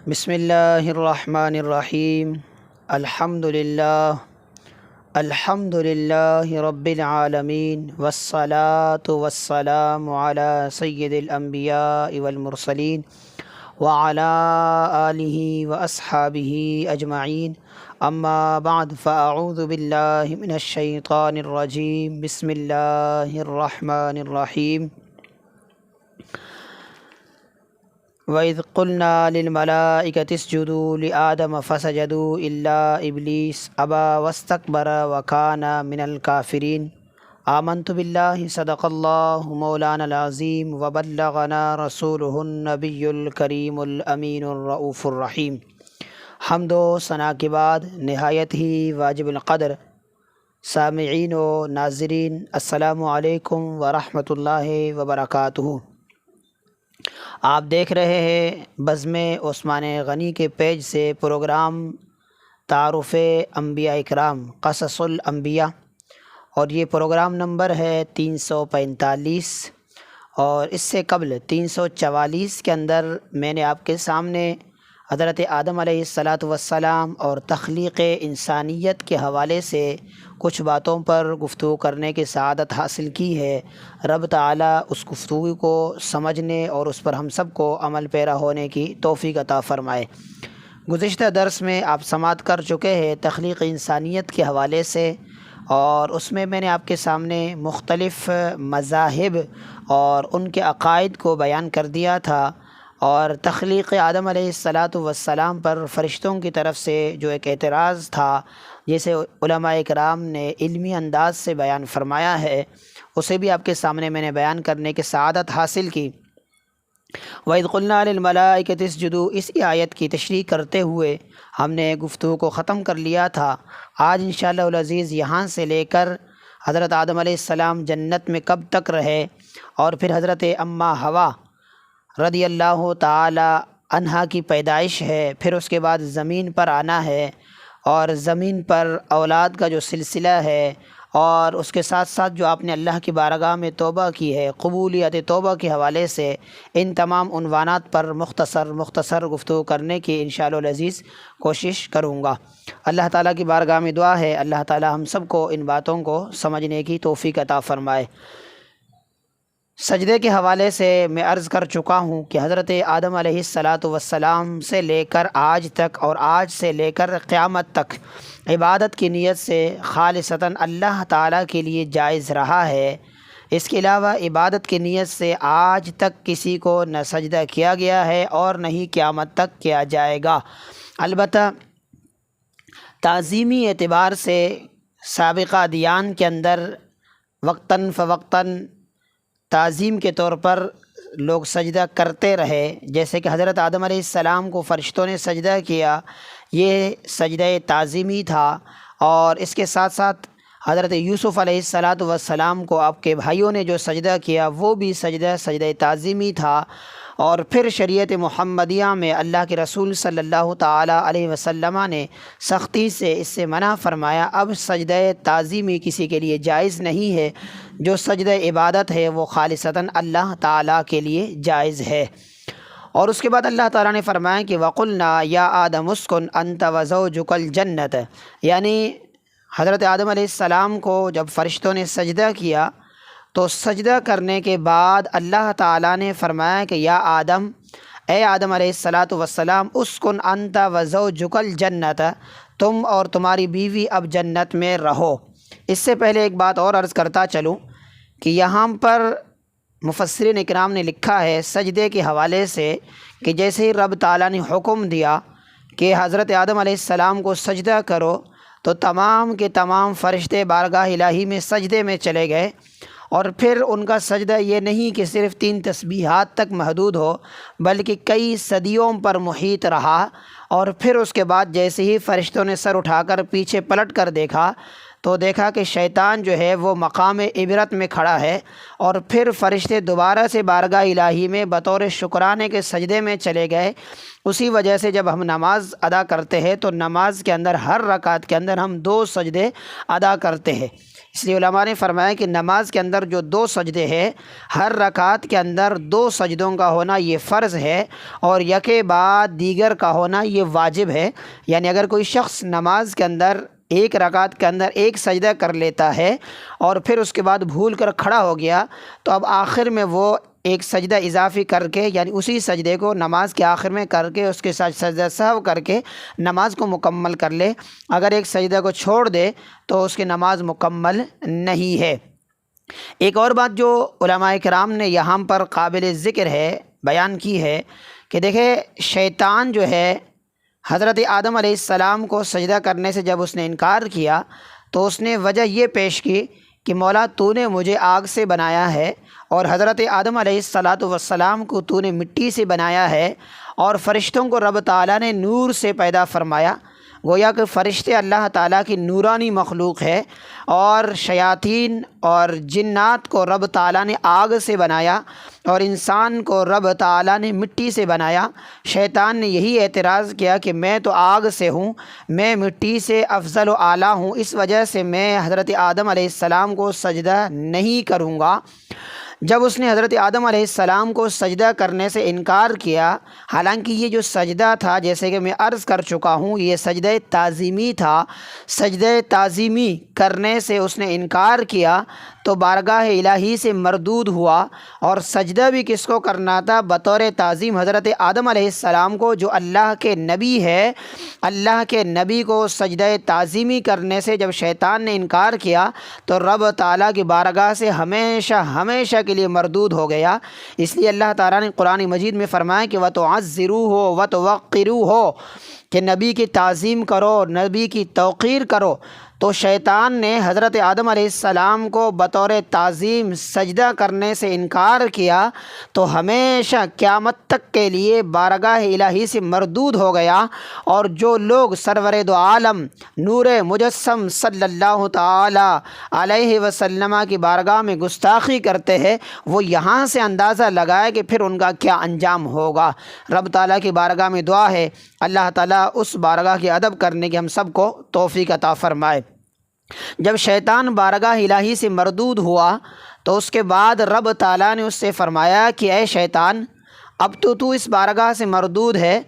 بسم اللہ الرحمن الرحیم۔ الحمد للہ رب العالمین، والصلاة والسلام علی سید الانبیاء والمرسلین وعلی آلہ واصحابہ اجمعین، اما بعد فاعوذ باللہ من الشیطان الرجیم۔ بسم اللہ الرحمن الرحیم۔ وَإِذْ قُلْنَا لِلْمَلَائِكَةِ اسْجُدُوا لِآدَمَ فَسَجَدُوا إِلَّا إِبْلِيسَ أَبَى وَاسْتَكْبَرَ وَكَانَ مِنَ الْكَافِرِينَ۔ آمنت باللہ صدق اللہ مولانا العظیم وبلغنا رسولہ النبی الکریم الامین الرؤوف الرحیم۔ حمد و ثنا کے بعد نہایت ہی واجب القدر سامعین و ناظرین، السلام علیکم ورحمۃ اللہ وبرکاتہ۔ آپ دیکھ رہے ہیں بزم عثمان غنی کے پیج سے پروگرام تعارف انبیاء اکرام قصص الانبیاء، اور یہ پروگرام نمبر ہے 345، اور اس سے قبل 344 کے اندر میں نے آپ کے سامنے حضرت آدم علیہ السلام اور تخلیق انسانیت کے حوالے سے کچھ باتوں پر گفتگو کرنے کی سعادت حاصل کی ہے۔ رب تعالیٰ اس گفتگو کو سمجھنے اور اس پر ہم سب کو عمل پیرا ہونے کی توفیق عطا فرمائے۔ گزشتہ درس میں آپ سماعت کر چکے ہیں تخلیق انسانیت کے حوالے سے، اور اس میں نے آپ کے سامنے مختلف مذاہب اور ان کے عقائد کو بیان کر دیا تھا، اور تخلیق آدم علیہ السلام پر فرشتوں کی طرف سے جو ایک اعتراض تھا، جسے علماء کرام نے علمی انداز سے بیان فرمایا ہے، اسے بھی آپ کے سامنے میں نے بیان کرنے کی سعادت حاصل کی۔ وَإِذْ قُلْنَا لِلْمَلَائِكَةِ اسْجُدُوا، اسی آیت کی تشریح کرتے ہوئے ہم نے گفتگو کو ختم کر لیا تھا۔ آج انشاءاللہ العزیز یہاں سے لے کر حضرت آدم علیہ السلام جنت میں کب تک رہے، اور پھر حضرت اماں حوا رضی اللہ تعالی عنہا کی پیدائش ہے، پھر اس کے بعد زمین پر آنا ہے، اور زمین پر اولاد کا جو سلسلہ ہے، اور اس کے ساتھ ساتھ جو آپ نے اللہ کی بارگاہ میں توبہ کی ہے، قبولیت توبہ کے حوالے سے ان تمام عنوانات پر مختصر گفتگو کرنے کی انشاءاللہ العزیز کوشش کروں گا۔ اللہ تعالیٰ کی بارگاہ میں دعا ہے اللہ تعالیٰ ہم سب کو ان باتوں کو سمجھنے کی توفیق عطا فرمائے۔ سجدے کے حوالے سے میں عرض کر چکا ہوں کہ حضرت آدم علیہ السلام سے لے کر آج تک، اور آج سے لے کر قیامت تک عبادت کی نیت سے خالصتاً اللہ تعالیٰ کے لیے جائز رہا ہے۔ اس کے علاوہ عبادت کی نیت سے آج تک کسی کو نہ سجدہ کیا گیا ہے اور نہ ہی قیامت تک کیا جائے گا۔ البتہ تعظیمی اعتبار سے سابقہ ادیان کے اندر وقتاً فوقتاً تعظیم کے طور پر لوگ سجدہ کرتے رہے، جیسے کہ حضرت آدم علیہ السلام کو فرشتوں نے سجدہ کیا، یہ سجدہ تعظیمی تھا، اور اس کے ساتھ ساتھ حضرت یوسف علیہ السلام کو آپ کے بھائیوں نے جو سجدہ کیا وہ بھی سجدہ تعظیمی تھا۔ اور پھر شریعت محمدیہ میں اللہ کے رسول صلی اللہ تعالیٰ علیہ وسلم نے سختی سے اس سے منع فرمایا، اب سجدہ تعظیمی کسی کے لیے جائز نہیں ہے، جو سجدہ عبادت ہے وہ خالصتاً اللہ تعالیٰ کے لیے جائز ہے۔ اور اس کے بعد اللہ تعالیٰ نے فرمایا کہ وَقُلْنَا يَا آدَمُ اسْكُنْ أَنْتَ وَزَوْجُكَ الْجَنَّةَ، یعنی حضرت آدم علیہ السلام کو جب فرشتوں نے سجدہ کیا تو سجدہ کرنے کے بعد اللہ تعالیٰ نے فرمایا کہ یا آدم، اے آدم علیہ السلام، اسکن انت وزوجک الجنت، تم اور تمہاری بیوی اب جنت میں رہو۔ اس سے پہلے ایک بات اور عرض کرتا چلوں کہ یہاں پر مفسرین اکرام نے لکھا ہے سجدے کے حوالے سے کہ جیسے ہی رب تعالیٰ نے حکم دیا کہ حضرت آدم علیہ السلام کو سجدہ کرو، تو تمام کے تمام فرشتے بارگاہ الہی میں سجدے میں چلے گئے، اور پھر ان کا سجدہ یہ نہیں کہ صرف 3 تسبیحات تک محدود ہو، بلکہ کئی صدیوں پر محیط رہا۔ اور پھر اس کے بعد جیسے ہی فرشتوں نے سر اٹھا کر پیچھے پلٹ کر دیکھا تو دیکھا کہ شیطان جو ہے وہ مقام عبرت میں کھڑا ہے، اور پھر فرشتے دوبارہ سے بارگاہ الہی میں بطور شکرانے کے سجدے میں چلے گئے۔ اسی وجہ سے جب ہم نماز ادا کرتے ہیں تو نماز کے اندر ہر رکعت کے اندر ہم 2 سجدے ادا کرتے ہیں۔ اس لیے علماء نے فرمایا کہ نماز کے اندر جو 2 سجدے ہیں، ہر رکعت کے اندر 2 سجدوں کا ہونا یہ فرض ہے، اور یکے بعد دیگر کا ہونا یہ واجب ہے۔ یعنی اگر کوئی شخص نماز کے اندر ایک رکعت کے اندر ایک سجدہ کر لیتا ہے اور پھر اس کے بعد بھول کر کھڑا ہو گیا، تو اب آخر میں وہ ایک سجدہ اضافی کر کے، یعنی اسی سجدے کو نماز کے آخر میں کر کے، اس کے ساتھ سجدہ سہو کر کے نماز کو مکمل کر لے۔ اگر ایک سجدہ کو چھوڑ دے تو اس کی نماز مکمل نہیں ہے۔ ایک اور بات جو علماء کرام نے یہاں پر قابل ذکر ہے، بیان کی ہے، کہ دیکھیں شیطان جو ہے حضرت آدم علیہ السلام کو سجدہ کرنے سے جب اس نے انکار کیا تو اس نے وجہ یہ پیش کی کہ مولا تو نے مجھے آگ سے بنایا ہے، اور حضرت آدم علیہ السلام کو تو نے مٹی سے بنایا ہے، اور فرشتوں کو رب تعالیٰ نے نور سے پیدا فرمایا۔ گویا کہ فرشتے اللہ تعالیٰ کی نورانی مخلوق ہے، اور شیاطین اور جنات کو رب تعالیٰ نے آگ سے بنایا، اور انسان کو رب تعالیٰ نے مٹی سے بنایا۔ شیطان نے یہی اعتراض کیا کہ میں تو آگ سے ہوں، میں مٹی سے افضل و اعلیٰ ہوں، اس وجہ سے میں حضرت آدم علیہ السلام کو سجدہ نہیں کروں گا۔ جب اس نے حضرت آدم علیہ السلام کو سجدہ کرنے سے انکار کیا، حالانکہ یہ جو سجدہ تھا جیسے کہ میں عرض کر چکا ہوں یہ سجدہ تعظیمی تھا، سجدہ تعظیمی کرنے سے اس نے انکار کیا تو بارگاہ الہی سے مردود ہوا، اور سجدہ بھی کس کو کرنا تھا؟ بطور تعظیم حضرت آدم علیہ السلام کو، جو اللہ کے نبی ہے۔ اللہ کے نبی کو سجدہ تعظیمی کرنے سے جب شیطان نے انکار کیا تو رب تعالیٰ کی بارگاہ سے ہمیشہ ہمیشہ کے لیے مردود ہو گیا۔ اس لیے اللہ تعالیٰ نے قرآن مجید میں فرمایا کہ وَتُعَزِّرُوهُ وَتُوَقِّرُوهُ، کہ نبی کی تعظیم کرو، نبی کی توقیر کرو۔ تو شیطان نے حضرت آدم علیہ السلام کو بطور تعظیم سجدہ کرنے سے انکار کیا تو ہمیشہ قیامت تک کے لیے بارگاہ الہی سے مردود ہو گیا، اور جو لوگ سرور دو عالم نور مجسم صلی اللہ تعالی علیہ وسلم کی بارگاہ میں گستاخی کرتے ہیں، وہ یہاں سے اندازہ لگائے کہ پھر ان کا کیا انجام ہوگا۔ رب تعالیٰ کی بارگاہ میں دعا ہے اللہ تعالیٰ اس بارگاہ کی ادب کرنے کی ہم سب کو توفیق عطا فرمائے۔ جب شیطان بارگاہ الہی سے مردود ہوا تو اس کے بعد رب تعالیٰ نے اس سے فرمایا کہ اے شیطان، اب تو اس بارگاہ سے مردود ہے،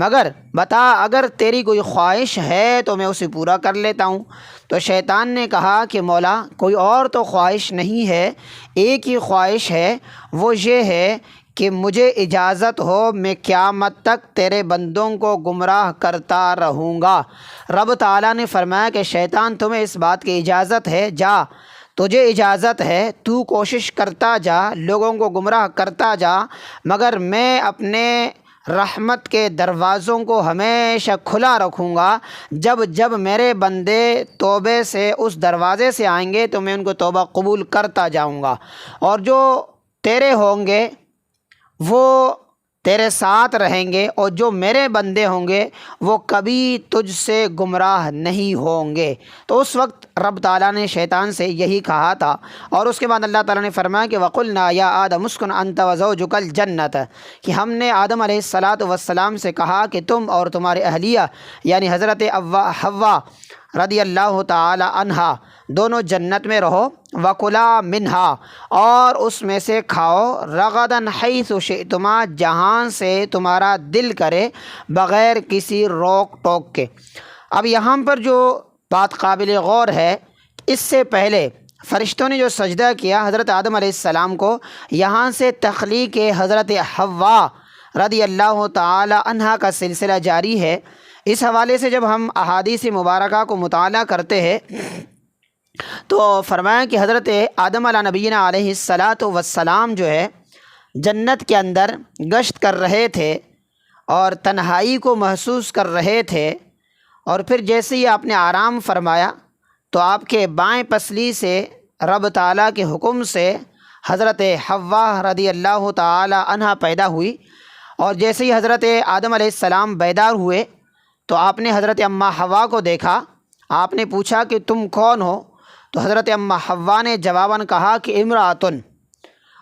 مگر بتا اگر تیری کوئی خواہش ہے تو میں اسے پورا کر لیتا ہوں۔ تو شیطان نے کہا کہ مولا کوئی اور تو خواہش نہیں ہے، ایک ہی خواہش ہے، وہ یہ ہے کہ مجھے اجازت ہو میں قیامت تک تیرے بندوں کو گمراہ کرتا رہوں گا۔ رب تعالیٰ نے فرمایا کہ شیطان تمہیں اس بات کی اجازت ہے، جا تجھے اجازت ہے، تو کوشش کرتا جا، لوگوں کو گمراہ کرتا جا، مگر میں اپنے رحمت کے دروازوں کو ہمیشہ کھلا رکھوں گا۔ جب جب میرے بندے توبے سے اس دروازے سے آئیں گے تو میں ان کو توبہ قبول کرتا جاؤں گا، اور جو تیرے ہوں گے وہ تیرے ساتھ رہیں گے، اور جو میرے بندے ہوں گے وہ کبھی تجھ سے گمراہ نہیں ہوں گے۔ تو اس وقت رب تعالیٰ نے شیطان سے یہی کہا تھا، اور اس کے بعد اللہ تعالیٰ نے فرمایا کہ وَقُلْنَا يَا آدَمُ اسْكُنْ أَنْتَ وَزَوْجُكَ الْجَنَّةَ، کہ ہم نے آدم علیہ السلام سے کہا کہ تم اور تمہارے اہلیہ یعنی حضرت حوا رضی اللہ تعالی عنہا دونوں جنت میں رہو، وَكُلَا مِنْهَا، اور اس میں سے کھاؤ، رَغَدًا حَيْثُ شِئْتُمَا، جہاں سے تمہارا دل کرے، بغیر کسی روک ٹوک کے۔ اب یہاں پر جو بات قابل غور ہے، اس سے پہلے فرشتوں نے جو سجدہ کیا حضرت آدم علیہ السلام کو، یہاں سے تخلیق حضرت حوا رضی اللہ تعالی عنہا کا سلسلہ جاری ہے۔ اس حوالے سے جب ہم احادیث مبارکہ کو مطالعہ کرتے ہیں تو فرمایا کہ حضرت آدم علیہ نبینا علیہ السلام جو ہے جنت کے اندر گشت کر رہے تھے اور تنہائی کو محسوس کر رہے تھے، اور پھر جیسے ہی آپ نے آرام فرمایا تو آپ کے بائیں پسلی سے رب تعالیٰ کے حکم سے حضرت حوا رضی اللہ تعالی عنہا پیدا ہوئی، اور جیسے ہی حضرت آدم علیہ السلام بیدار ہوئے تو آپ نے حضرت اماں حوا کو دیکھا۔ آپ نے پوچھا کہ تم کون ہو؟ تو حضرت اماں حوا نے جواباً کہا کہ امرأتن،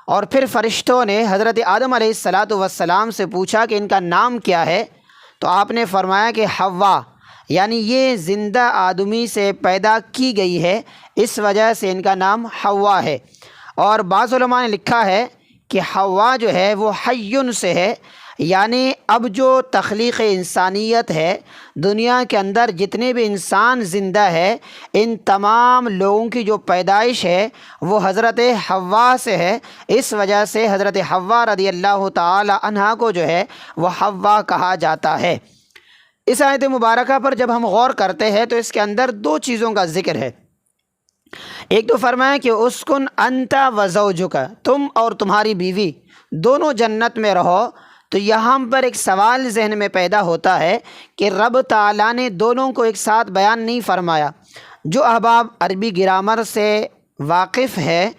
اور پھر فرشتوں نے حضرت آدم علیہ السلام سے پوچھا کہ ان کا نام کیا ہے؟ تو آپ نے فرمایا کہ حوا، یعنی یہ زندہ آدمی سے پیدا کی گئی ہے، اس وجہ سے ان کا نام حوا ہے۔ اور بعض علماء نے لکھا ہے کہ حوا جو ہے وہ حیٌ سے ہے، یعنی اب جو تخلیق انسانیت ہے، دنیا کے اندر جتنے بھی انسان زندہ ہے، ان تمام لوگوں کی جو پیدائش ہے وہ حضرت حوا سے ہے۔ اس وجہ سے حضرت حوا رضی اللہ تعالی عنہا کو جو ہے وہ حوا کہا جاتا ہے۔ اس آیت مبارکہ پر جب ہم غور کرتے ہیں تو اس کے اندر دو چیزوں کا ذکر ہے۔ ایک تو فرمایا کہ اسکن انت و زوجک، تم اور تمہاری بیوی دونوں جنت میں رہو۔ تو یہاں پر ایک سوال ذہن میں پیدا ہوتا ہے کہ رب تعالیٰ نے دونوں کو ایک ساتھ بیان نہیں فرمایا۔ جو احباب عربی گرامر سے واقف ہے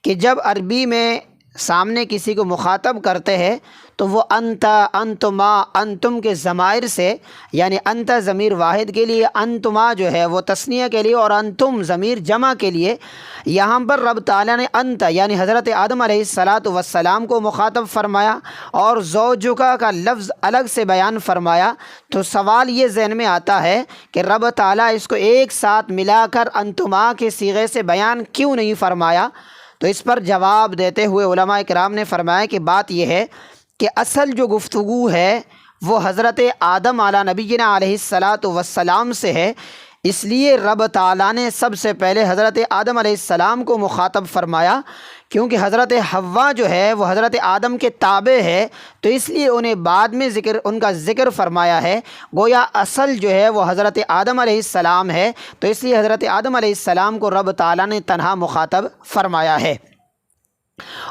کہ جب عربی میں سامنے کسی کو مخاطب کرتے ہیں تو وہ انت، انتما، انتم کے ضمائر سے، یعنی انت ضمیر واحد کے لیے، انتما جو ہے وہ تثنیہ کے لیے، اور انتم ضمیر جمع کے لیے، یہاں پر رب تعالیٰ نے انت یعنی حضرت آدم علیہ السلام کو مخاطب فرمایا اور زوجکا کا لفظ الگ سے بیان فرمایا۔ تو سوال یہ ذہن میں آتا ہے کہ رب تعالیٰ اس کو ایک ساتھ ملا کر انتما کے صیغے سے بیان کیوں نہیں فرمایا؟ تو اس پر جواب دیتے ہوئے علماء کرام نے فرمایا کہ بات یہ ہے کہ اصل جو گفتگو ہے وہ حضرت آدم علی نبینا علیہ السلام سے ہے، اس لیے رب تعالیٰ نے سب سے پہلے حضرت آدم علیہ السلام کو مخاطب فرمایا، کیونکہ حضرت حوا جو ہے وہ حضرت آدم کے تابع ہے، تو اس لیے انہیں بعد میں ان کا ذکر فرمایا ہے۔ گویا اصل جو ہے وہ حضرت آدم علیہ السلام ہے، تو اس لیے حضرت آدم علیہ السلام کو رب تعالیٰ نے تنہا مخاطب فرمایا ہے۔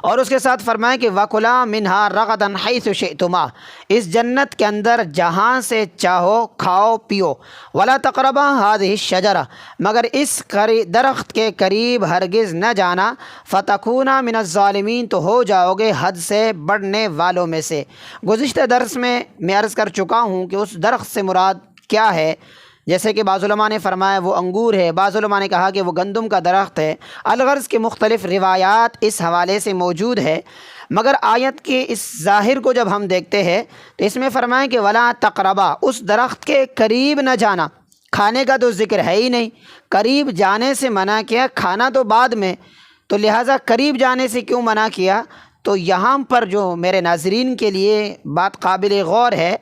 اور اس کے ساتھ فرمایا کہ وَكُلَا مِنْهَا رَغَدًا حَيْثُ شِئْتُمَا، اس جنت کے اندر جہاں سے چاہو کھاؤ پیو، وَلَا تَقْرَبَا هَذِهِ الشَّجَرَةَ، مگر اس درخت کے قریب ہرگز نہ جانا، فَتَكُونَا مِنَ الظَّالِمِينَ، تو ہو جاؤ گے حد سے بڑھنے والوں میں سے۔ گزشتہ درس میں عرض کر چکا ہوں کہ اس درخت سے مراد کیا ہے، جیسے کہ بعض علماء نے فرمایا وہ انگور ہے، بعض علماء نے کہا کہ وہ گندم کا درخت ہے۔ الغرض کے مختلف روایات اس حوالے سے موجود ہے، مگر آیت کے اس ظاہر کو جب ہم دیکھتے ہیں تو اس میں فرمایا کہ ولا تقربا، اس درخت کے قریب نہ جانا۔ کھانے کا تو ذکر ہے ہی نہیں، قریب جانے سے منع کیا، کھانا تو بعد میں، تو لہٰذا قریب جانے سے کیوں منع کیا؟ تو یہاں پر جو میرے ناظرین کے لیے بات قابل غور ہے،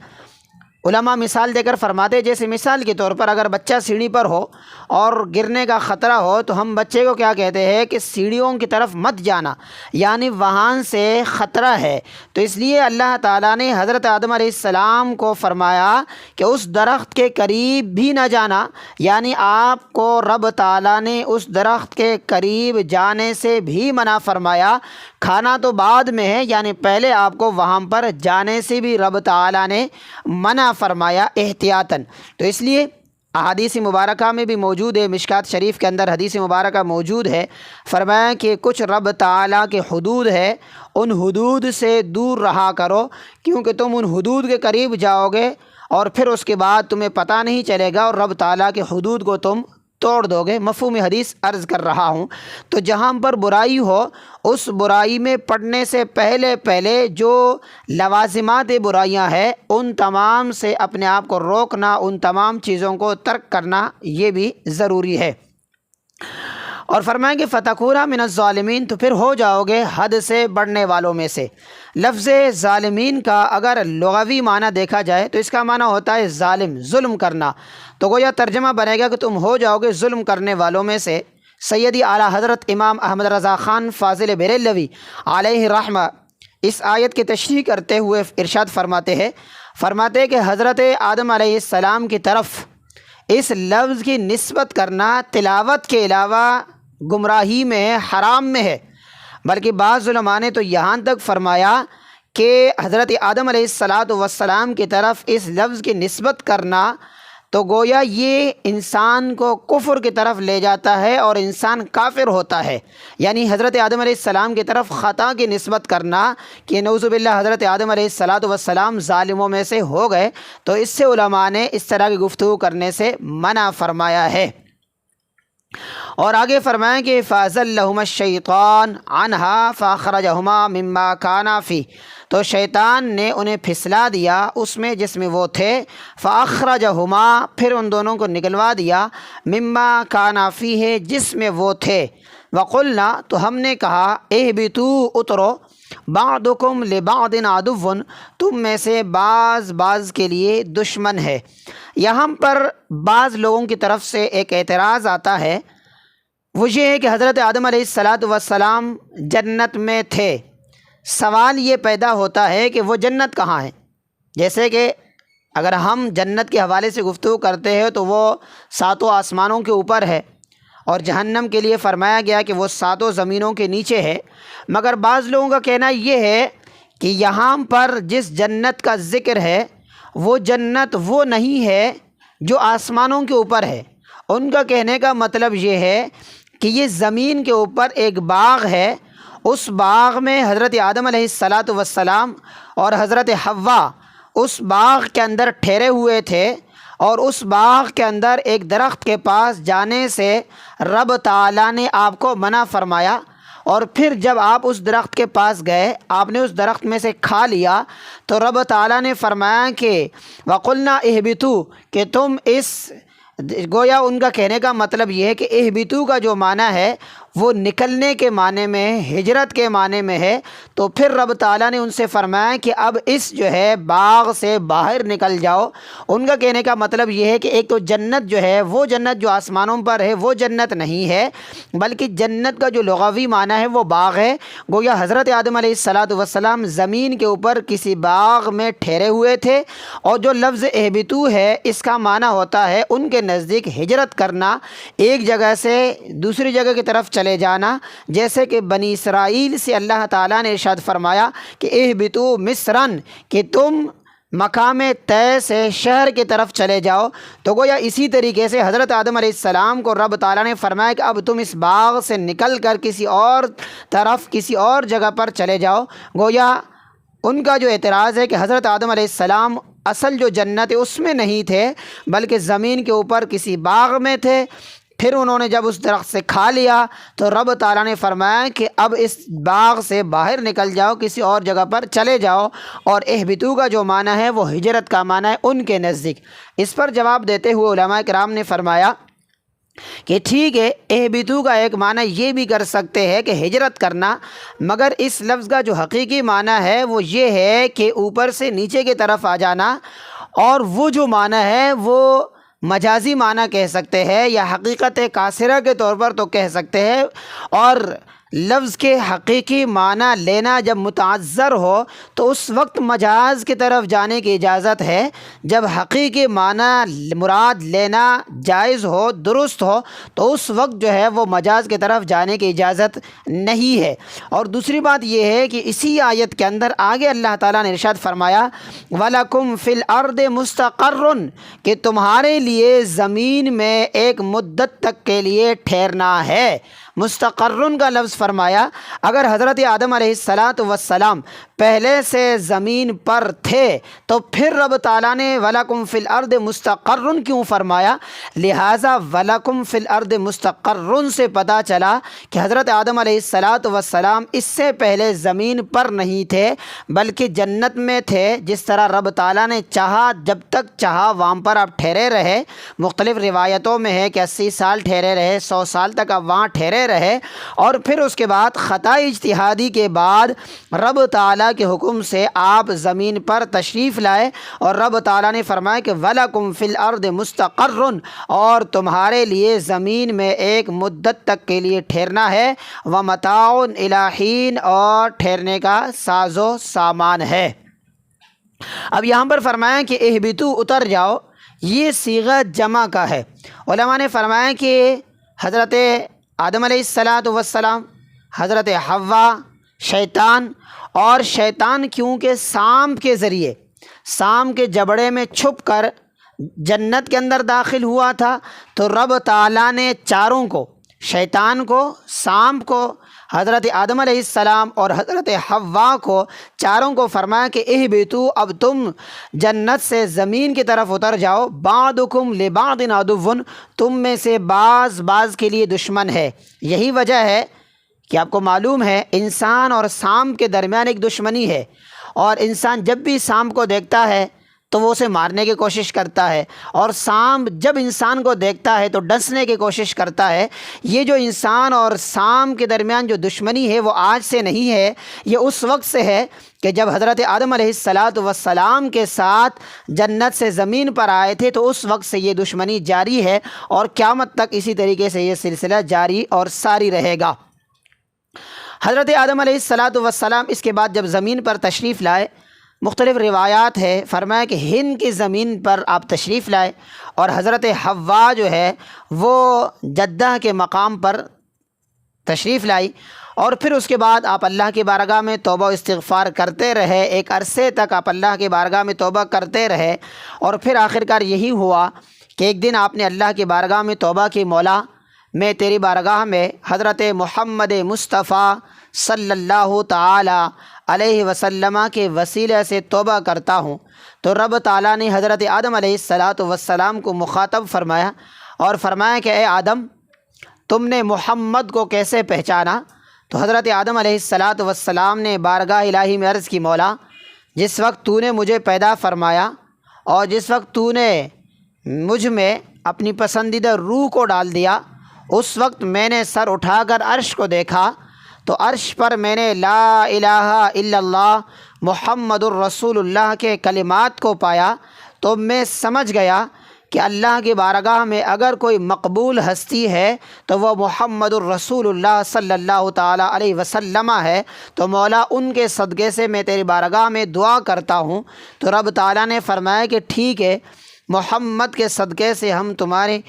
علماء مثال دے کر فرماتے، جیسے مثال کے طور پر اگر بچہ سیڑھی پر ہو اور گرنے کا خطرہ ہو تو ہم بچے کو کیا کہتے ہیں کہ سیڑھیوں کی طرف مت جانا، یعنی وہاں سے خطرہ ہے۔ تو اس لیے اللہ تعالیٰ نے حضرت آدم علیہ السلام کو فرمایا کہ اس درخت کے قریب بھی نہ جانا، یعنی آپ کو رب تعالیٰ نے اس درخت کے قریب جانے سے بھی منع فرمایا۔ کھانا تو بعد میں ہے، یعنی پہلے آپ کو وہاں پر جانے سے بھی رب تعالیٰ نے منع فرمایا احتیاطاً۔ تو اس لیے احادیث مبارکہ میں بھی موجود ہے، مشکات شریف کے اندر حدیث مبارکہ موجود ہے، فرمایا کہ کچھ رب تعالیٰ کے حدود ہے، ان حدود سے دور رہا کرو، کیونکہ تم ان حدود کے قریب جاؤ گے اور پھر اس کے بعد تمہیں پتہ نہیں چلے گا اور رب تعالیٰ کے حدود کو تم توڑ دو گے۔ مفہوم حدیث عرض کر رہا ہوں۔ تو جہاں پر برائی ہو اس برائی میں پڑنے سے پہلے جو لوازمات برائیاں ہیں ان تمام سے اپنے آپ کو روکنا، ان تمام چیزوں کو ترک کرنا یہ بھی ضروری ہے۔ اور فرمائیں کہ فتکونا من الظالمین، تو پھر ہو جاؤ گے حد سے بڑھنے والوں میں سے۔ لفظ ظالمین کا اگر لغوی معنی دیکھا جائے تو اس کا معنی ہوتا ہے ظالم، ظلم کرنا، تو گویا ترجمہ بنے گا کہ تم ہو جاؤ گے ظلم کرنے والوں میں سے۔ سیدی اعلیٰ حضرت امام احمد رضا خان فاضل بریلوی علیہ رحمہ اس آیت کی تشریح کرتے ہوئے ارشاد فرماتے ہیں کہ حضرت آدم علیہ السلام کی طرف اس لفظ کی نسبت کرنا تلاوت کے علاوہ گمراہی میں ہے، حرام میں ہے، بلکہ بعض علماء نے تو یہاں تک فرمایا کہ حضرت آدم علیہ السلام کی طرف اس لفظ کی نسبت کرنا تو گویا یہ انسان کو کفر کی طرف لے جاتا ہے اور انسان کافر ہوتا ہے، یعنی حضرت آدم علیہ السلام کی طرف خطا کی نسبت کرنا کہ نعوذ باللہ حضرت آدم علیہ السلام ظالموں میں سے ہو گئے، تو اس سے علماء نے اس طرح کی گفتگو کرنے سے منع فرمایا ہے۔ اور آگے فرمائیں کہ فَأَزَلَّهُمَا الشَّيْطَانُ عَنْهَا فَأَخْرَجَهُمَا مِمَّا كَانَا فِيهِ، تو شیطان نے انہیں پھسلا دیا اس میں جس میں وہ تھے، فَأَخْرَجَهُمَا، پھر ان دونوں کو نکلوا دیا، مِمَّا كَانَا فِيهِ، جس میں وہ تھے، وَقُلْنَا، تو ہم نے کہا، اِهْبِطُوا، اترو، بعضکم لبعض عدو، تم میں سے بعض کے لیے دشمن ہے۔ یہاں پر بعض لوگوں کی طرف سے ایک اعتراض آتا ہے، وہ یہ ہے کہ حضرت آدم علیہ السلام جنت میں تھے، سوال یہ پیدا ہوتا ہے کہ وہ جنت کہاں ہے؟ جیسے کہ اگر ہم جنت کے حوالے سے گفتگو کرتے ہیں تو وہ ساتوں آسمانوں کے اوپر ہے، اور جہنم کے لیے فرمایا گیا کہ وہ ساتوں زمینوں کے نیچے ہے، مگر بعض لوگوں کا کہنا یہ ہے کہ یہاں پر جس جنت کا ذکر ہے وہ جنت وہ نہیں ہے جو آسمانوں کے اوپر ہے۔ ان کا کہنے کا مطلب یہ ہے کہ یہ زمین کے اوپر ایک باغ ہے، اس باغ میں حضرت آدم علیہ السلام اور حضرت حوا اس باغ کے اندر ٹھہرے ہوئے تھے، اور اس باغ کے اندر ایک درخت کے پاس جانے سے رب تعالیٰ نے آپ کو منع فرمایا، اور پھر جب آپ اس درخت کے پاس گئے، آپ نے اس درخت میں سے کھا لیا، تو رب تعالیٰ نے فرمایا کہ وَقُلْنَا اِهْبِطُوا، کہ تم اس، گویا ان کا کہنے کا مطلب یہ ہے کہ اہبتو کا جو معنی ہے وہ نکلنے کے معنی میں ہے، ہجرت کے معنی میں ہے، تو پھر رب تعالیٰ نے ان سے فرمایا کہ اب اس جو ہے باغ سے باہر نکل جاؤ۔ ان کا کہنے کا مطلب یہ ہے کہ ایک تو جنت جو ہے وہ جنت جو آسمانوں پر ہے وہ جنت نہیں ہے، بلکہ جنت کا جو لغوی معنی ہے وہ باغ ہے۔ گویا حضرت آدم علیہ السلام زمین کے اوپر کسی باغ میں ٹھہرے ہوئے تھے، اور جو لفظ اہبتو ہے اس کا معنی ہوتا ہے ان کے نزدیک ہجرت کرنا، ایک جگہ سے دوسری جگہ کی طرف چلے جانا، جیسے کہ بنی اسرائیل سے اللہ تعالیٰ نے ارشاد فرمایا کہ اہبتوا مصرن، کہ تم مقام طے سے شہر کی طرف چلے جاؤ۔ تو گویا اسی طریقے سے حضرت آدم علیہ السلام کو رب تعالیٰ نے فرمایا کہ اب تم اس باغ سے نکل کر کسی اور طرف کسی اور جگہ پر چلے جاؤ۔ گویا ان کا جو اعتراض ہے کہ حضرت آدم علیہ السلام اصل جو جنت ہے اس میں نہیں تھے، بلکہ زمین کے اوپر کسی باغ میں تھے، پھر انہوں نے جب اس درخت سے کھا لیا تو رب تعالیٰ نے فرمایا کہ اب اس باغ سے باہر نکل جاؤ، کسی اور جگہ پر چلے جاؤ، اور اہبتو کا جو معنی ہے وہ ہجرت کا معنی ہے ان کے نزدیک۔ اس پر جواب دیتے ہوئے علماء کرام نے فرمایا کہ ٹھیک ہے، اہبتو کا ایک معنی یہ بھی کر سکتے ہیں کہ ہجرت کرنا، مگر اس لفظ کا جو حقیقی معنی ہے وہ یہ ہے کہ اوپر سے نیچے کی طرف آ جانا، اور وہ جو معنی ہے وہ مجازی معنی کہہ سکتے ہیں یا حقیقت قاصرہ کے طور پر تو کہہ سکتے ہیں، اور لفظ کے حقیقی معنی لینا جب متعذر ہو تو اس وقت مجاز کی طرف جانے کی اجازت ہے، جب حقیقی معنی مراد لینا جائز ہو، درست ہو، تو اس وقت جو ہے وہ مجاز کی طرف جانے کی اجازت نہیں ہے۔ اور دوسری بات یہ ہے کہ اسی آیت کے اندر آگے اللہ تعالیٰ نے ارشاد فرمایا وَلَكُمْ فِي الْأَرْضِ مُسْتَقَرٌّ، کہ تمہارے لیے زمین میں ایک مدت تک کے لیے ٹھہرنا ہے۔ مستقرن کا لفظ فرمایا، اگر حضرت آدم علیہ السلام پہلے سے زمین پر تھے تو پھر رب تعالیٰ نے وَلَكُمْ فِي الْأَرْضِ مُسْتَقَرٌّ کیوں فرمایا؟ لہٰذا وَلَكُمْ فِي الْأَرْضِ مُسْتَقَرٌّ سے پتہ چلا کہ حضرت آدم علیہ السلام اس سے پہلے زمین پر نہیں تھے بلکہ جنت میں تھے۔ جس طرح رب تعالیٰ نے چاہا، جب تک چاہا وہاں پر آپ ٹھہرے رہے، مختلف روایتوں میں ہے کہ 80 سال ٹھہرے رہے، 100 سال تک آپ وہاں ٹھہرے رہے، اور پھر اس کے بعد خطا اجتہادی کے بعد رب تعالیٰ کے حکم سے آپ زمین پر تشریف لائے، اور رب تعالیٰ نے فرمایا کہ وَلَكُمْ فِي الْأَرْضِ مُسْتَقَرٌّ، اور تمہارے لیے زمین میں ایک مدت تک کے لیے ٹھہرنا ہے، وَمَتَاعٌ إِلَىٰ حِينٍ، اور ٹھہرنے کا ساز و سامان ہے۔ اب یہاں پر فرمایا کہ اہبتو، اتر جاؤ، یہ صیغہ جمع کا ہے۔ علماء نے فرمایا کہ حضرت آدم علیہ السلام، حضرت حوا، شیطان، اور شیطان کیونکہ سانپ کے ذریعے، سانپ کے جبڑے میں چھپ کر جنت کے اندر داخل ہوا تھا، تو رب تعالیٰ نے چاروں کو، شیطان کو، سانپ کو، حضرت آدم علیہ السلام اور حضرت حوا کو چاروں کو فرمایا کہ اہبطوا، اب تم جنت سے زمین کی طرف اتر جاؤ، بعضکم لبعض عدو، تم میں سے بعض بعض کے لیے دشمن ہے۔ یہی وجہ ہے کہ آپ کو معلوم ہے انسان اور سانپ کے درمیان ایک دشمنی ہے، اور انسان جب بھی سانپ کو دیکھتا ہے تو وہ اسے مارنے کی کوشش کرتا ہے، اور سانپ جب انسان کو دیکھتا ہے تو ڈسنے کی کوشش کرتا ہے۔ یہ جو انسان اور سانپ کے درمیان جو دشمنی ہے وہ آج سے نہیں ہے، یہ اس وقت سے ہے کہ جب حضرت آدم علیہ السلام کے ساتھ جنت سے زمین پر آئے تھے تو اس وقت سے یہ دشمنی جاری ہے، اور قیامت تک اسی طریقے سے یہ سلسلہ جاری اور ساری رہے گا۔ حضرت آدم علیہ السلام اس کے بعد جب زمین پر تشریف لائے، مختلف روایات ہے، فرمایا کہ ہند کی زمین پر آپ تشریف لائے، اور حضرت حوا جو ہے وہ جدہ کے مقام پر تشریف لائی، اور پھر اس کے بعد آپ اللہ کی بارگاہ میں توبہ و استغفار کرتے رہے، ایک عرصے تک آپ اللہ کی بارگاہ میں توبہ کرتے رہے، اور پھر آخرکار یہی ہوا کہ ایک دن آپ نے اللہ کی بارگاہ میں توبہ کی، مولا میں تیری بارگاہ میں حضرت محمد مصطفیٰ صلی اللہ تعالی علیہ وسلم کے وسیلے سے توبہ کرتا ہوں۔ تو رب تعالیٰ نے حضرت آدم علیہ السلام کو مخاطب فرمایا اور فرمایا کہ اے آدم، تم نے محمد کو کیسے پہچانا؟ تو حضرت آدم علیہ السلام نے بارگاہ الہی میں عرض کی، مولا جس وقت تو نے مجھے پیدا فرمایا اور جس وقت تو نے مجھ میں اپنی پسندیدہ روح کو ڈال دیا، اس وقت میں نے سر اٹھا کر عرش کو دیکھا، تو عرش پر میں نے لا الہ الا اللہ محمد الرسول اللہ کے کلمات کو پایا، تو میں سمجھ گیا کہ اللہ کی بارگاہ میں اگر کوئی مقبول ہستی ہے تو وہ محمد الرسول اللہ صلی اللہ تعالیٰ علیہ وسلم ہے، تو مولا ان کے صدقے سے میں تیری بارگاہ میں دعا کرتا ہوں۔ تو رب تعالیٰ نے فرمایا کہ ٹھیک ہے، محمد کے صدقے سے ہم تمہارے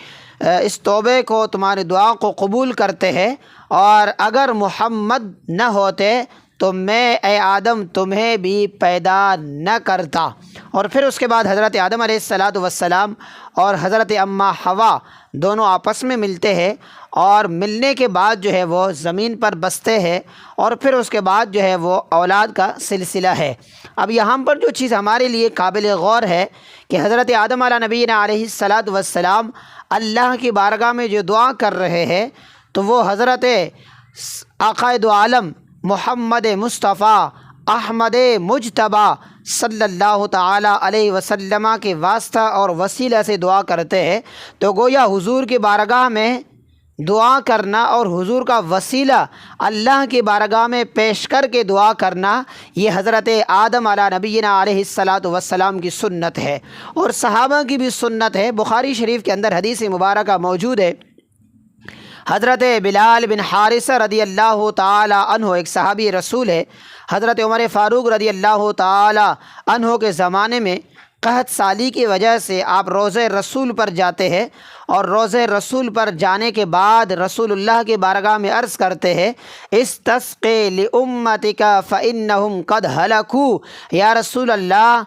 اس توبے کو، تمہاری دعا کو قبول کرتے ہیں، اور اگر محمد نہ ہوتے تو میں اے آدم تمہیں بھی پیدا نہ کرتا۔ اور پھر اس کے بعد حضرت آدم علیہ السلام اور حضرت اماں حوا دونوں آپس میں ملتے ہیں، اور ملنے کے بعد جو ہے وہ زمین پر بستے ہیں، اور پھر اس کے بعد جو ہے وہ اولاد کا سلسلہ ہے۔ اب یہاں پر جو چیز ہمارے لیے قابل غور ہے کہ حضرت آدم علیہ نبینا علیہ السلام اللہ کی بارگاہ میں جو دعا کر رہے ہیں تو وہ حضرت آقائے دو عالم محمد مصطفیٰ احمد مجتبیٰ صلی اللہ تعالیٰ علیہ وسلم کے واسطہ اور وسیلہ سے دعا کرتے ہیں۔ تو گویا حضور کی بارگاہ میں دعا کرنا اور حضور کا وسیلہ اللہ کی بارگاہ میں پیش کر کے دعا کرنا، یہ حضرت آدم علیہ نبینا علیہ السلام کی سنت ہے، اور صحابہ کی بھی سنت ہے۔ بخاری شریف کے اندر حدیث مبارکہ موجود ہے، حضرت بلال بن حارثہ رضی اللہ تعالی عنہ ایک صحابی رسول ہے، حضرت عمر فاروق رضی اللہ تعالی عنہ کے زمانے میں قحط سالی کی وجہ سے آپ روضہ رسول پر جاتے ہیں، اور روضہ رسول پر جانے کے بعد رسول اللہ کی بارگاہ میں عرض کرتے ہیں، استسقِ لأمتک فإنہم قد ہلکوا، یا رسول اللہ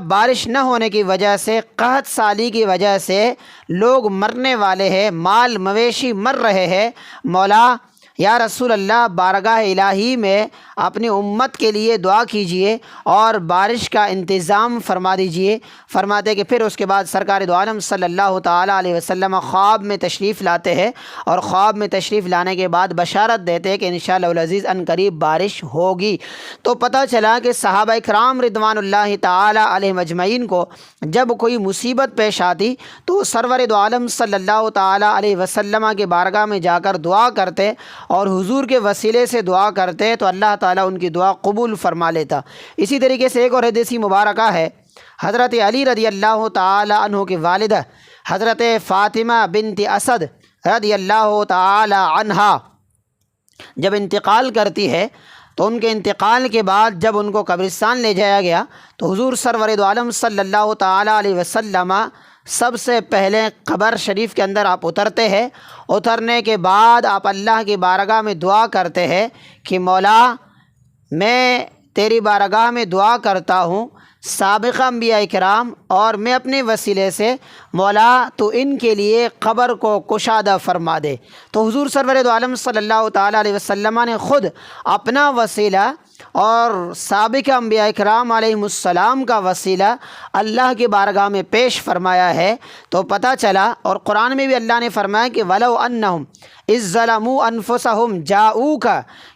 بارش نہ ہونے کی وجہ سے، قحط سالی کی وجہ سے لوگ مرنے والے ہیں، مال مویشی مر رہے ہیں، مولا یا رسول اللہ بارگاہ الہی میں اپنی امت کے لیے دعا کیجئے اور بارش کا انتظام فرما دیجئے۔ فرماتے کہ پھر اس کے بعد سرکار دو عالم صلی اللہ تعالیٰ علیہ وسلم خواب میں تشریف لاتے ہیں، اور خواب میں تشریف لانے کے بعد بشارت دیتے ہیں کہ انشاءاللہ العزیز ان قریب بارش ہوگی۔ تو پتہ چلا کہ صحابہ کرام رضوان اللہ تعالیٰ علیہ مجمعین کو جب کوئی مصیبت پیش آتی تو سرور دو عالم صلی اللہ تعالیٰ علیہ وسلم کے بارگاہ میں جا کر دعا کرتے اور حضور کے وسیلے سے دعا کرتے تو اللہ تعالیٰ ان کی دعا قبول فرما لیتا۔ اسی طریقے سے ایک اور حدیث مبارکہ ہے، حضرت علی رضی اللہ تعالی عنہ کی والدہ حضرت فاطمہ بنت اسد رضی اللہ تعالی عنہا جب انتقال کرتی ہے تو ان کے انتقال کے بعد جب ان کو قبرستان لے جایا گیا تو حضور سرور دو عالم صلی اللہ تعالی علیہ وسلم سب سے پہلے قبر شریف کے اندر آپ اترتے ہیں۔ اترنے کے بعد آپ اللہ کی بارگاہ میں دعا کرتے ہیں کہ مولا میں تیری بارگاہ میں دعا کرتا ہوں سابقہ انبیاء کرام اور میں اپنے وسیلے سے مولا تو ان کے لیے قبر کو کشادہ فرما دے۔ تو حضور سرور دو عالم صلی اللہ تعالیٰ علیہ وسلم نے خود اپنا وسیلہ اور سابقہ انبیاء کرام علیہم السلام کا وسیلہ اللہ کی بارگاہ میں پیش فرمایا ہے۔ تو پتہ چلا، اور قرآن میں بھی اللہ نے فرمایا کہ وَلَوْ أَنَّهُمْ اِذ ظَلَمُوا أَنفُسَهُمْ جَاءُوكَ،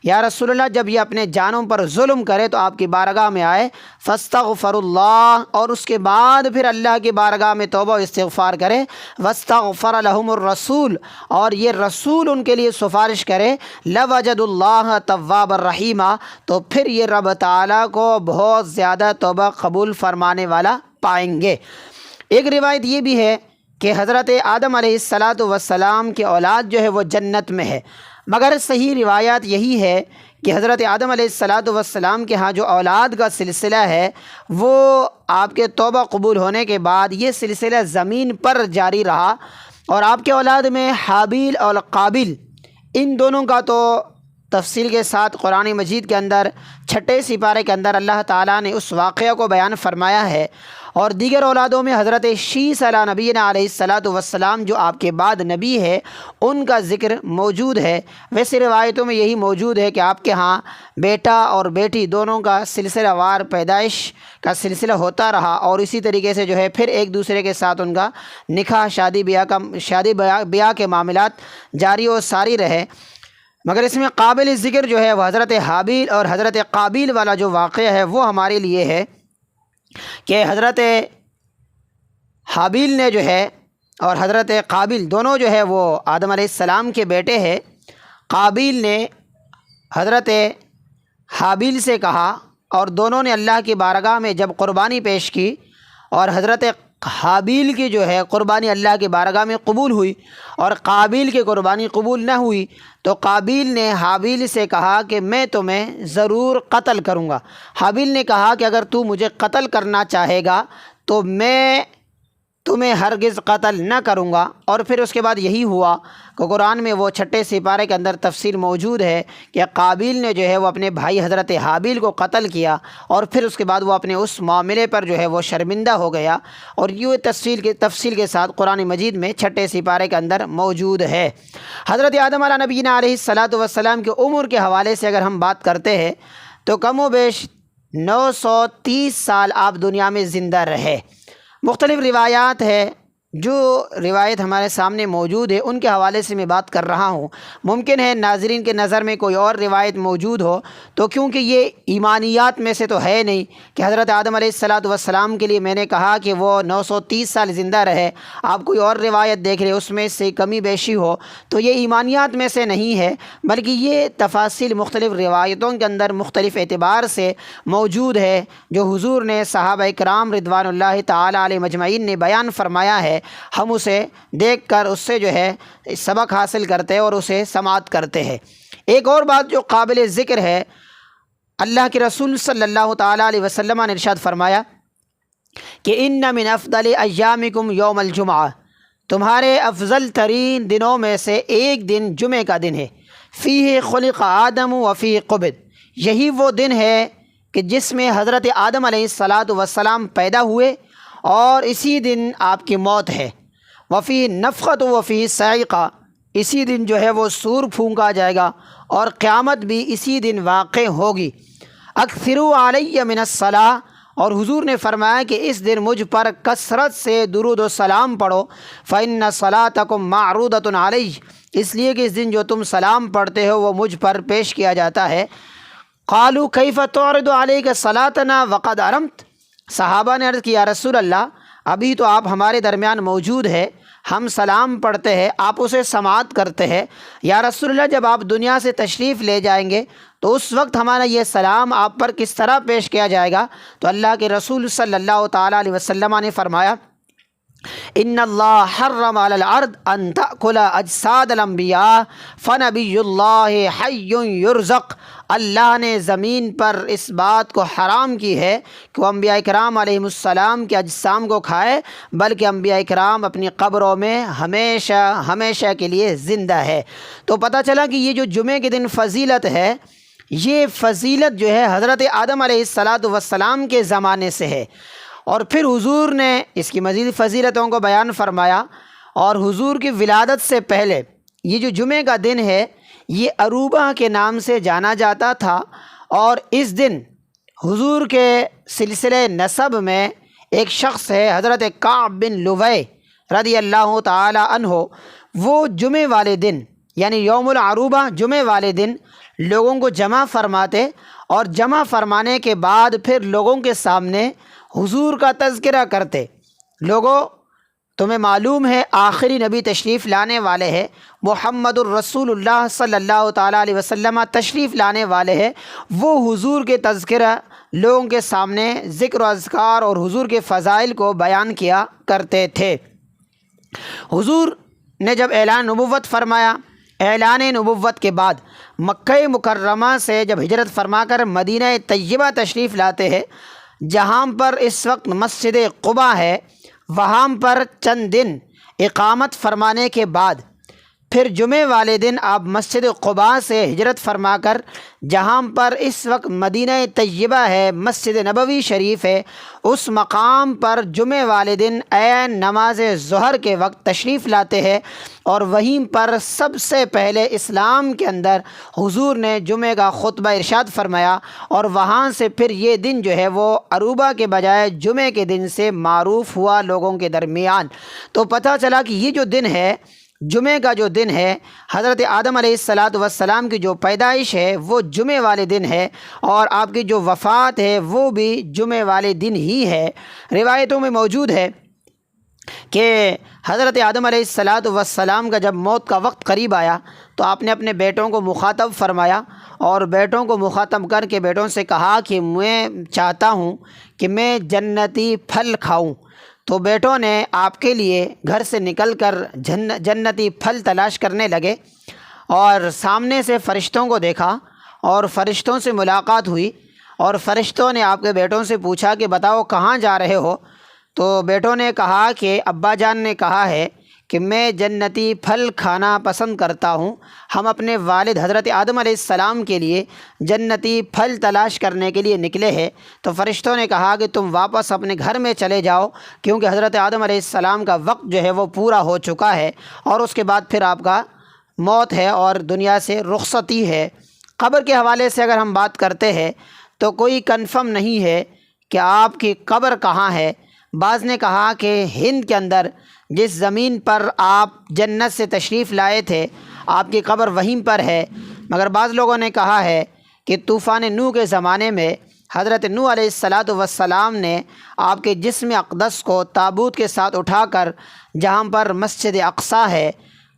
یا رسول اللہ جب یہ اپنے جانوں پر ظلم کرے تو آپ کی بارگاہ میں آئے، فَاسْتَغْفَرُوا اللَّهَ، اور اس کے بعد پھر اللہ کی بارگاہ میں توبہ و استغفار کرے، وَاسْتَغْفَرَ لَهُمُ الرَّسُولُ، اور یہ رسول ان کے لیے سفارش کرے، لَوَجَدُوا اللَّهَ تَوَّابًا رَحِيمًا، تو پھر یہ رب تعالیٰ کو بہت زیادہ توبہ قبول فرمانے والا پائیں گے۔ ایک روایت یہ بھی ہے کہ حضرت آدم علیہ السلام کی اولاد جو ہے وہ جنت میں ہے، مگر صحیح روایت یہی ہے کہ حضرت آدم علیہ السلام کے ہاں جو اولاد کا سلسلہ ہے وہ آپ کے توبہ قبول ہونے کے بعد یہ سلسلہ زمین پر جاری رہا، اور آپ کے اولاد میں حابیل اور قابیل، ان دونوں کا تو تفصیل کے ساتھ قرآن مجید کے اندر 6 سپارے کے اندر اللہ تعالیٰ نے اس واقعہ کو بیان فرمایا ہے۔ اور دیگر اولادوں میں حضرت شیس علیہ نبینا علیہ السلام جو آپ کے بعد نبی ہے، ان کا ذکر موجود ہے۔ ویسے روایتوں میں یہی موجود ہے کہ آپ کے ہاں بیٹا اور بیٹی دونوں کا سلسلہ وار پیدائش کا سلسلہ ہوتا رہا، اور اسی طریقے سے جو ہے پھر ایک دوسرے کے ساتھ ان کا نکاح شادی بیاہ کے معاملات جاری و ساری رہے۔ مگر اس میں قابل ذکر جو ہے وہ حضرت حابیل اور حضرت قابیل والا جو واقعہ ہے وہ ہمارے لیے ہے کہ حضرت حابیل نے جو ہے اور حضرت قابیل دونوں جو ہے وہ آدم علیہ السلام کے بیٹے ہیں۔ قابیل نے حضرت حابیل سے کہا، اور دونوں نے اللہ کی بارگاہ میں جب قربانی پیش کی، اور حضرت حابیل کی جو ہے قربانی اللہ کی بارگاہ میں قبول ہوئی اور قابیل کی قربانی قبول نہ ہوئی، تو قابیل نے حابیل سے کہا کہ میں تمہیں ضرور قتل کروں گا۔ حابیل نے کہا کہ اگر تو مجھے قتل کرنا چاہے گا تو میں تمہیں ہرگز قتل نہ کروں گا۔ اور پھر اس کے بعد یہی ہوا کہ قرآن میں وہ 6 سپارے کے اندر تفصیل موجود ہے کہ قابیل نے جو ہے وہ اپنے بھائی حضرت حابیل کو قتل کیا، اور پھر اس کے بعد وہ اپنے اس معاملے پر جو ہے وہ شرمندہ ہو گیا، اور یہ تفصیل کے ساتھ قرآن مجید میں 6 سپارے کے اندر موجود ہے۔ حضرت آدم علیہ نبینا علیہ السلام کی عمر کے حوالے سے اگر ہم بات کرتے ہیں تو کم و بیش 930 سال آپ دنیا میں زندہ رہے۔ مختلف روایات ہے، جو روایت ہمارے سامنے موجود ہے ان کے حوالے سے میں بات کر رہا ہوں۔ ممکن ہے ناظرین کے نظر میں کوئی اور روایت موجود ہو، تو کیونکہ یہ ایمانیات میں سے تو ہے نہیں کہ حضرت آدم علیہ السلام کے لیے میں نے کہا کہ وہ 930 سال زندہ رہے، آپ کوئی اور روایت دیکھ لیں اس میں سے کمی بیشی ہو، تو یہ ایمانیات میں سے نہیں ہے، بلکہ یہ تفاصیل مختلف روایتوں کے اندر مختلف اعتبار سے موجود ہے جو حضور نے صحابہ کرام رضوان اللہ تعالی علیہ مجمعین نے بیان فرمایا ہے۔ ہم اسے دیکھ کر اس سے جو ہے سبق حاصل کرتے ہیں اور اسے سماعت کرتے ہیں۔ ایک اور بات جو قابل ذکر ہے، اللہ کے رسول صلی اللہ تعالیٰ علیہ وسلم نے ارشاد فرمایا کہ ان من افضل ایامکم یوم الجمعہ، تمہارے افضل ترین دنوں میں سے ایک دن جمعہ کا دن ہے، فیہ خلق آدم و فیہ قبض، یہی وہ دن ہے کہ جس میں حضرت آدم علیہ السلام پیدا ہوئے اور اسی دن آپ کی موت ہے، وفی نفخت وفی صاعقہ، اسی دن جو ہے وہ سور پھونکا جائے گا اور قیامت بھی اسی دن واقع ہوگی۔ اکثروا علی من الصلاۃ، اور حضور نے فرمایا کہ اس دن مجھ پر کثرت سے درود و سلام پڑھو، فإن صلاتکم معروضۃ علی، اس لیے کہ اس دن جو تم سلام پڑھتے ہو وہ مجھ پر پیش کیا جاتا ہے۔ قالوا کیف تعرض علیک صلاتنا وقد ارمت، صحابہ نے عرض کیا رسول اللہ ابھی تو آپ ہمارے درمیان موجود ہے، ہم سلام پڑھتے ہیں، آپ اسے سماعت کرتے ہیں، یا رسول اللہ جب آپ دنیا سے تشریف لے جائیں گے تو اس وقت ہمارا یہ سلام آپ پر کس طرح پیش کیا جائے گا؟ تو اللہ کے رسول صلی اللہ تعالیٰ علیہ وسلم نے فرمایا ان اللہ حرم علی الارض ان تأکل اجساد الانبیاء فنبی اللہ حی یرزق، اللہ نے زمین پر اس بات کو حرام کی ہے کہ وہ انبیاء کرام علیہم السلام کے اجسام کو کھائے، بلکہ انبیاء کرام اپنی قبروں میں ہمیشہ کے لیے زندہ ہے۔ تو پتہ چلا کہ یہ جو جمعے کے دن فضیلت ہے یہ فضیلت جو ہے حضرت آدم علیہ السلام کے زمانے سے ہے۔ اور پھر حضور نے اس کی مزید فضیلتوں کو بیان فرمایا، اور حضور کی ولادت سے پہلے یہ جو جمعے کا دن ہے یہ عروبہ کے نام سے جانا جاتا تھا، اور اس دن حضور کے سلسلے نسب میں ایک شخص ہے حضرت کعب بن لؤی رضی اللہ تعالی عنہ، وہ جمعے والے دن یعنی یوم العروبہ جمعے والے دن لوگوں کو جمع فرماتے، اور جمع فرمانے کے بعد پھر لوگوں کے سامنے حضور کا تذکرہ کرتے۔ لوگوں، تمہیں معلوم ہے آخری نبی تشریف لانے والے ہیں، محمد الرسول اللہ صلی اللہ تعالیٰ علیہ وسلم تشریف لانے والے ہیں۔ وہ حضور کے تذکرہ لوگوں کے سامنے ذکر و اذکار اور حضور کے فضائل کو بیان کیا کرتے تھے۔ حضور نے جب اعلان نبوت فرمایا، اعلان نبوت کے بعد مکہ مکرمہ سے جب ہجرت فرما کر مدینہ طیبہ تشریف لاتے ہیں، جہاں پر اس وقت مسجد قباء ہے، وہاں پر چند دن اقامت فرمانے کے بعد پھر جمعے والے دن آپ مسجد قباء سے ہجرت فرما کر جہاں پر اس وقت مدینہ طیبہ ہے، مسجد نبوی شریف ہے، اس مقام پر جمعے والے دن عین نماز ظہر کے وقت تشریف لاتے ہیں، اور وہیں پر سب سے پہلے اسلام کے اندر حضور نے جمعے کا خطبہ ارشاد فرمایا، اور وہاں سے پھر یہ دن جو ہے وہ عروبہ کے بجائے جمعے کے دن سے معروف ہوا لوگوں کے درمیان۔ تو پتہ چلا کہ یہ جو دن ہے، جمعے کا جو دن ہے، حضرت آدم علیہ السلام کی جو پیدائش ہے وہ جمعے والے دن ہے، اور آپ کی جو وفات ہے وہ بھی جمعے والے دن ہی ہے۔ روایتوں میں موجود ہے کہ حضرت آدم علیہ السلام کا جب موت کا وقت قریب آیا تو آپ نے اپنے بیٹوں کو مخاطب فرمایا، اور بیٹوں کو مخاطب کر کے بیٹوں سے کہا کہ میں چاہتا ہوں کہ میں جنتی پھل کھاؤں۔ تو بیٹوں نے آپ کے لیے گھر سے نکل کر جنتی پھل تلاش کرنے لگے، اور سامنے سے فرشتوں کو دیکھا اور فرشتوں سے ملاقات ہوئی، اور فرشتوں نے آپ کے بیٹوں سے پوچھا کہ بتاؤ کہاں جا رہے ہو؟ تو بیٹوں نے کہا کہ ابا جان نے کہا ہے کہ میں جنتی پھل کھانا پسند کرتا ہوں، ہم اپنے والد حضرت آدم علیہ السلام کے لیے جنتی پھل تلاش کرنے کے لیے نکلے ہیں۔ تو فرشتوں نے کہا کہ تم واپس اپنے گھر میں چلے جاؤ، کیونکہ حضرت آدم علیہ السلام کا وقت جو ہے وہ پورا ہو چکا ہے، اور اس کے بعد پھر آپ کا موت ہے اور دنیا سے رخصتی ہے۔ قبر کے حوالے سے اگر ہم بات کرتے ہیں تو کوئی کنفرم نہیں ہے کہ آپ کی قبر کہاں ہے۔ بعض نے کہا کہ ہند کے اندر جس زمین پر آپ جنت سے تشریف لائے تھے آپ کی قبر وہیں پر ہے، مگر بعض لوگوں نے کہا ہے کہ طوفان نوح کے زمانے میں حضرت نوح علیہ السلام نے آپ کے جسم اقدس کو تابوت کے ساتھ اٹھا کر جہاں پر مسجد اقصیٰ ہے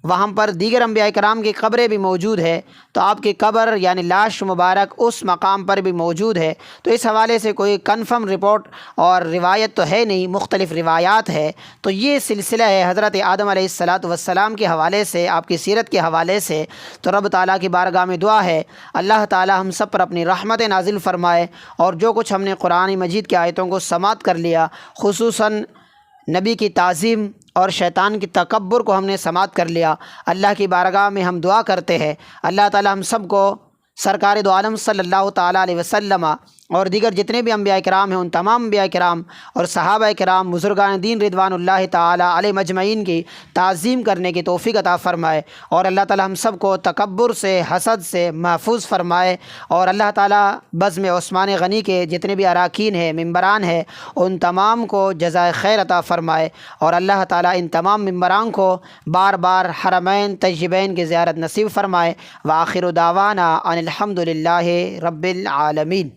وہاں پر دیگر انبیاء کرام کی قبریں بھی موجود ہے، تو آپ کی قبر یعنی لاش مبارک اس مقام پر بھی موجود ہے۔ تو اس حوالے سے کوئی کنفرم رپورٹ اور روایت تو ہے نہیں، مختلف روایات ہے۔ تو یہ سلسلہ ہے حضرت آدم علیہ السلام کے حوالے سے، آپ کی سیرت کے حوالے سے۔ تو رب تعالیٰ کی بارگاہ میں دعا ہے اللہ تعالیٰ ہم سب پر اپنی رحمت نازل فرمائے، اور جو کچھ ہم نے قرآن مجید کی آیتوں کو سماعت کر لیا، خصوصاً نبی کی تعظیم اور شیطان کی تکبر کو ہم نے سماعت کر لیا، اللہ کی بارگاہ میں ہم دعا کرتے ہیں اللہ تعالی ہم سب کو سرکار دو عالم صلی اللہ تعالیٰ علیہ وسلم اور دیگر جتنے بھی انبیاء کرام ہیں ان تمام انبیاء کرام اور صحابہ کرام بزرگان دین رضوان اللہ تعالیٰ علیہ مجمعین کی تعظیم کرنے کی توفیق عطا فرمائے، اور اللہ تعالی ہم سب کو تکبر سے، حسد سے محفوظ فرمائے، اور اللہ تعالی بزم عثمان غنی کے جتنے بھی اراکین ہیں، ممبران ہیں، ان تمام کو جزائے خیر عطا فرمائے، اور اللہ تعالی ان تمام ممبران کو بار بار حرمین طیبین کی زیارت نصیب فرمائے۔ وآخر دعوانا ان الحمد للہ رب العالمین۔